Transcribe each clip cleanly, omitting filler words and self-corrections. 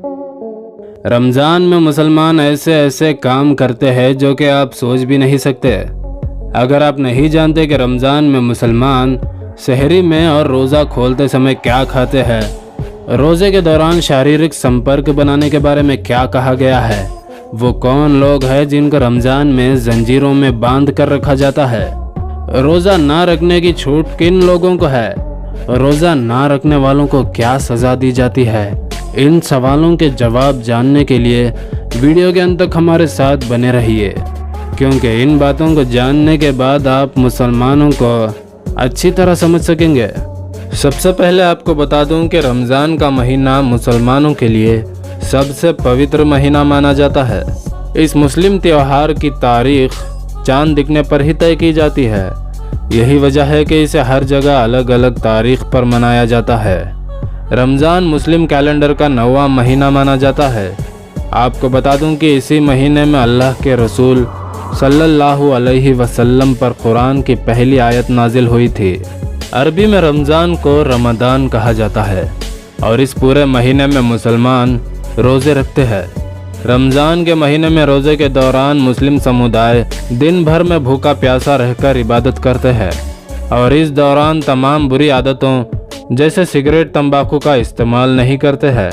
रमज़ान में मुसलमान ऐसे ऐसे काम करते हैं जो कि आप सोच भी नहीं सकते। अगर आप नहीं जानते कि रमज़ान में मुसलमान सहरी में और रोज़ा खोलते समय क्या खाते हैं, रोज़े के दौरान शारीरिक संपर्क बनाने के बारे में क्या कहा गया है, वो कौन लोग हैं जिनको रमज़ान में जंजीरों में बांध कर रखा जाता है, रोज़ा ना रखने की छूट किन लोगों को है, रोज़ा ना रखने वालों को क्या सज़ा दी जाती है, इन सवालों के जवाब जानने के लिए वीडियो के अंत तक हमारे साथ बने रहिए, क्योंकि इन बातों को जानने के बाद आप मुसलमानों को अच्छी तरह समझ सकेंगे। सबसे पहले आपको बता दूं कि रमज़ान का महीना मुसलमानों के लिए सबसे पवित्र महीना माना जाता है। इस मुस्लिम त्यौहार की तारीख चांद दिखने पर ही तय की जाती है। यही वजह है कि इसे हर जगह अलग अलग तारीख पर मनाया जाता है। रमज़ान मुस्लिम कैलेंडर का 9वां महीना माना जाता है। आपको बता दूं कि इसी महीने में अल्लाह के रसूल सल्लल्लाहु अलैहि वसल्लम पर कुरान की पहली आयत नाजिल हुई थी। अरबी में रमज़ान को रमदान कहा जाता है और इस पूरे महीने में मुसलमान रोज़े रखते हैं। रमज़ान के महीने में रोज़े के दौरान मुस्लिम समुदाय दिन भर में भूखा प्यासा रहकर इबादत करते हैं और इस दौरान तमाम बुरी आदतों जैसे सिगरेट तंबाकू का इस्तेमाल नहीं करते हैं।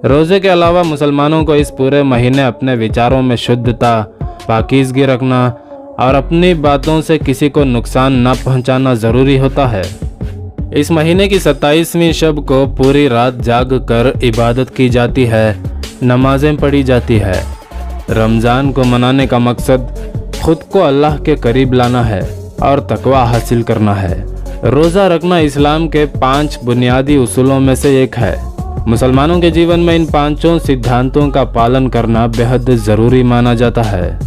रोज़े के अलावा मुसलमानों को इस पूरे महीने अपने विचारों में शुद्धता, पाकीज़गी रखना और अपनी बातों से किसी को नुकसान न पहुंचाना ज़रूरी होता है। इस महीने की 27वीं शब को पूरी रात जाग कर इबादत की जाती है, नमाजें पढ़ी जाती है। रमज़ान को मनाने का मकसद खुद को अल्लाह के करीब लाना है और तकवा हासिल करना है। रोज़ा रखना इस्लाम के 5 बुनियादी उसूलों में से एक है। मुसलमानों के जीवन में इन 5 सिद्धांतों का पालन करना बेहद ज़रूरी माना जाता है।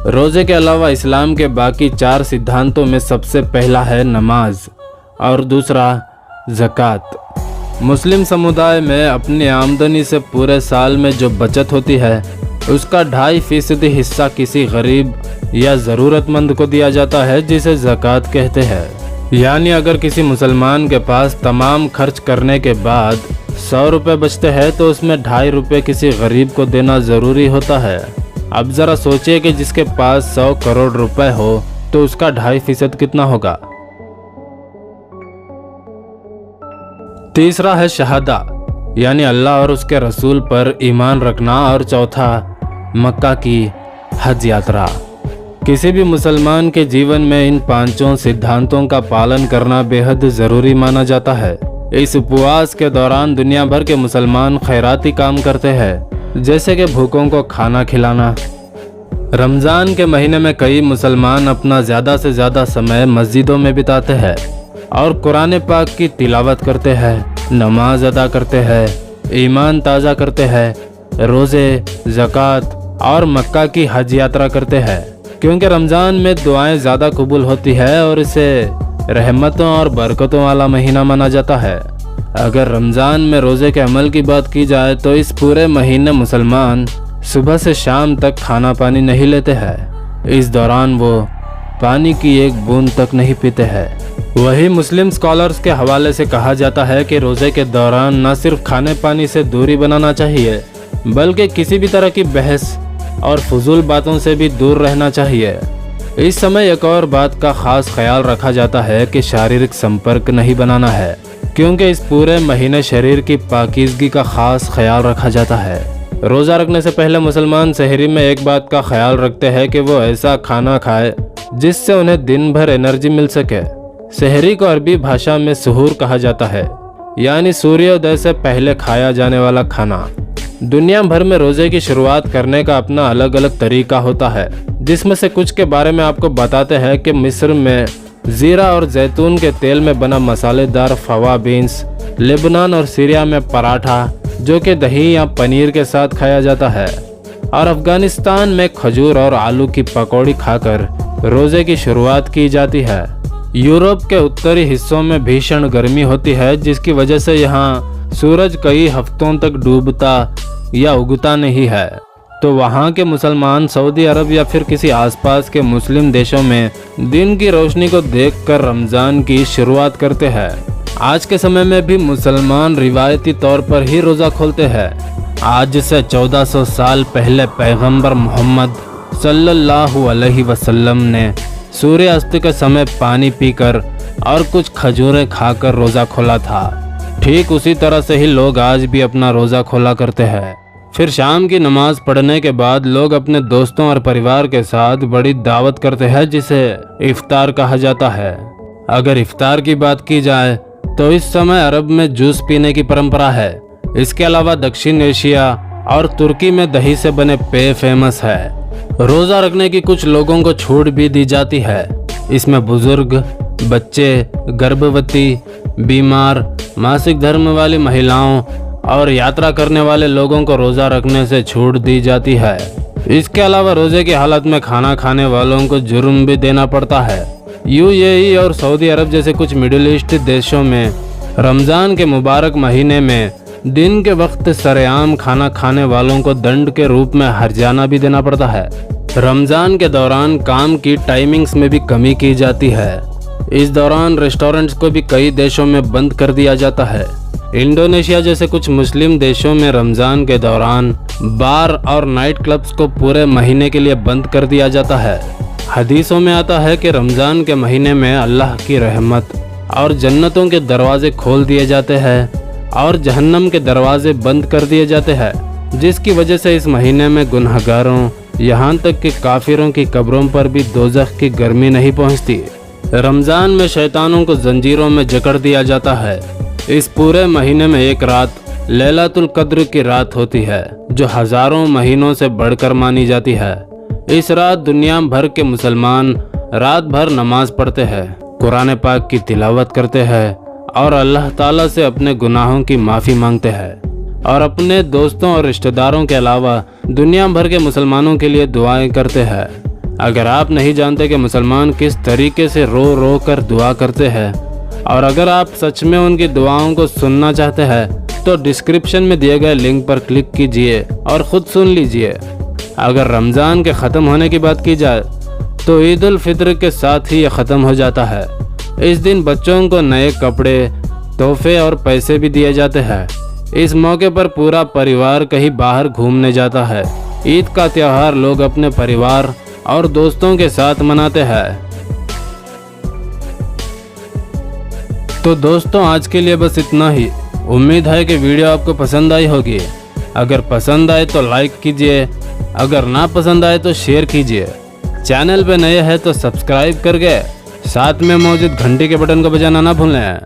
रोज़े के अलावा इस्लाम के बाकी 4 सिद्धांतों में सबसे पहला है नमाज और दूसरा ज़कात। मुस्लिम समुदाय में अपनी आमदनी से पूरे साल में जो बचत होती है उसका 2.5% हिस्सा किसी गरीब या ज़रूरतमंद को दिया जाता है, जिसे ज़कात कहते हैं। यानी अगर किसी मुसलमान के पास तमाम खर्च करने के बाद 100 रुपये बचते हैं तो उसमें 2.5 रुपये किसी गरीब को देना ज़रूरी होता है। अब ज़रा सोचिए कि जिसके पास 100 करोड़ रुपए हो तो उसका 2.5% कितना होगा। तीसरा है शहादा, यानी अल्लाह और उसके रसूल पर ईमान रखना और चौथा मक्का की हज यात्रा। किसी भी मुसलमान के जीवन में इन 5 सिद्धांतों का पालन करना बेहद ज़रूरी माना जाता है। इस उपवास के दौरान दुनिया भर के मुसलमान खैराती काम करते हैं, जैसे कि भूखों को खाना खिलाना। रमज़ान के महीने में कई मुसलमान अपना ज़्यादा से ज़्यादा समय मस्जिदों में बिताते हैं और कुरान पाक की तिलावत करते हैं, नमाज अदा करते हैं, ईमान ताज़ा करते हैं, रोज़े, ज़कात और मक्का की हज यात्रा करते हैं, क्योंकि रमज़ान में दुआएं ज़्यादा कबूल होती है और इसे रहमतों और बरकतों वाला महीना माना जाता है। अगर रमज़ान में रोज़े के अमल की बात की जाए तो इस पूरे महीने मुसलमान सुबह से शाम तक खाना पानी नहीं लेते हैं। इस दौरान वो पानी की एक बूंद तक नहीं पीते हैं। वही मुस्लिम स्कॉलर्स के हवाले से कहा जाता है कि रोज़े के दौरान न सिर्फ खाने पानी से दूरी बनाना चाहिए, बल्कि किसी भी तरह की बहस और फजूल बातों से भी दूर रहना चाहिए। इस समय एक और बात का खास ख्याल रखा जाता है कि शारीरिक संपर्क नहीं बनाना है, क्योंकि इस पूरे महीने शरीर की पाकीज़गी का खास ख्याल रखा जाता है। रोज़ा रखने से पहले मुसलमान सहरी में एक बात का ख्याल रखते हैं कि वो ऐसा खाना खाए जिससे उन्हें दिन भर एनर्जी मिल सके। सहरी को अरबी भाषा में सुहूर कहा जाता है, यानी सूर्योदय से पहले खाया जाने वाला खाना। दुनिया भर में रोज़े की शुरुआत करने का अपना अलग अलग तरीका होता है, जिसमें से कुछ के बारे में आपको बताते हैं कि मिस्र में ज़ीरा और जैतून के तेल में बना मसालेदार फवा बीन्स, लेबनान और सीरिया में पराठा जो कि दही या पनीर के साथ खाया जाता है, और अफ़गानिस्तान में खजूर और आलू की पकौड़ी खाकर रोज़े की शुरुआत की जाती है। यूरोप के उत्तरी हिस्सों में भीषण गर्मी होती है, जिसकी वजह से यहाँ सूरज कई हफ्तों तक डूबता या उगता नहीं है, तो वहाँ के मुसलमान सऊदी अरब या फिर किसी आसपास के मुस्लिम देशों में दिन की रोशनी को देखकर रमज़ान की शुरुआत करते हैं। आज के समय में भी मुसलमान रिवायती तौर पर ही रोज़ा खोलते हैं। आज से 1400 साल पहले पैगंबर मोहम्मद सल्लल्लाहु अलैहि वसल्लम ने सूर्यास्त के समय पानी पीकर और कुछ खजूरें खाकर रोज़ा खोला था। ठीक उसी तरह से ही लोग आज भी अपना रोज़ा खोला करते हैं। फिर शाम की नमाज पढ़ने के बाद लोग अपने दोस्तों और परिवार के साथ बड़ी दावत करते हैं, जिसे इफ्तार कहा जाता है। अगर इफ्तार की बात की जाए तो इस समय अरब में जूस पीने की परंपरा है। इसके अलावा दक्षिण एशिया और तुर्की में दही से बने पेय फेमस है। रोज़ा रखने की कुछ लोगों को छूट भी दी जाती है। इसमें बुजुर्ग, बच्चे, गर्भवती, बीमार, मासिक धर्म वाली महिलाओं और यात्रा करने वाले लोगों को रोज़ा रखने से छूट दी जाती है। इसके अलावा रोज़े की हालत में खाना खाने वालों को जुर्म भी देना पड़ता है। यूएई और सऊदी अरब जैसे कुछ मिडिल ईस्ट देशों में रमज़ान के मुबारक महीने में दिन के वक्त सरेआम खाना खाने वालों को दंड के रूप में हर्जाना भी देना पड़ता है। रमज़ान के दौरान काम की टाइमिंग्स में भी कमी की जाती है। इस दौरान रेस्टोरेंट्स को भी कई देशों में बंद कर दिया जाता है। इंडोनेशिया जैसे कुछ मुस्लिम देशों में रमज़ान के दौरान बार और नाइट क्लब्स को पूरे महीने के लिए बंद कर दिया जाता है। हदीसों में आता है कि रमज़ान के महीने में अल्लाह की रहमत और जन्नतों के दरवाजे खोल दिए जाते हैं और जहन्नम के दरवाजे बंद कर दिए जाते हैं, जिसकी वजह से इस महीने में गुनहगारों यहाँ तक कि काफिरों की कब्रों पर भी दोज़ख की गर्मी नहीं पहुँचती। रमज़ान में शैतानों को जंजीरों में जकड़ दिया जाता है। इस पूरे महीने में एक रात लैलातुल कद्र की रात होती है, जो हज़ारों महीनों से बढ़कर मानी जाती है। इस रात दुनिया भर के मुसलमान रात भर नमाज पढ़ते हैं, कुरान पाक की तिलावत करते हैं और अल्लाह ताला से अपने गुनाहों की माफ़ी मांगते हैं और अपने दोस्तों और रिश्तेदारों के अलावा दुनिया भर के मुसलमानों के लिए दुआएं करते हैं। अगर आप नहीं जानते कि मुसलमान किस तरीके से रो रो कर दुआ करते हैं और अगर आप सच में उनकी दुआओं को सुनना चाहते हैं तो डिस्क्रिप्शन में दिए गए लिंक पर क्लिक कीजिए और ख़ुद सुन लीजिए। अगर रमज़ान के ख़त्म होने की बात की जाए तो ईद उल फित्र के साथ ही ये ख़त्म हो जाता है। इस दिन बच्चों को नए कपड़े, तोहफे और पैसे भी दिए जाते हैं। इस मौके पर पूरा परिवार कहीं बाहर घूमने जाता है। ईद का त्यौहार लोग अपने परिवार और दोस्तों के साथ मनाते हैं। तो दोस्तों, आज के लिए बस इतना ही। उम्मीद है कि वीडियो आपको पसंद आई होगी। अगर पसंद आए तो लाइक कीजिए, अगर ना पसंद आए तो शेयर कीजिए। चैनल पे नए हैं तो सब्सक्राइब करके साथ में मौजूद घंटी के बटन को बजाना ना भूलें।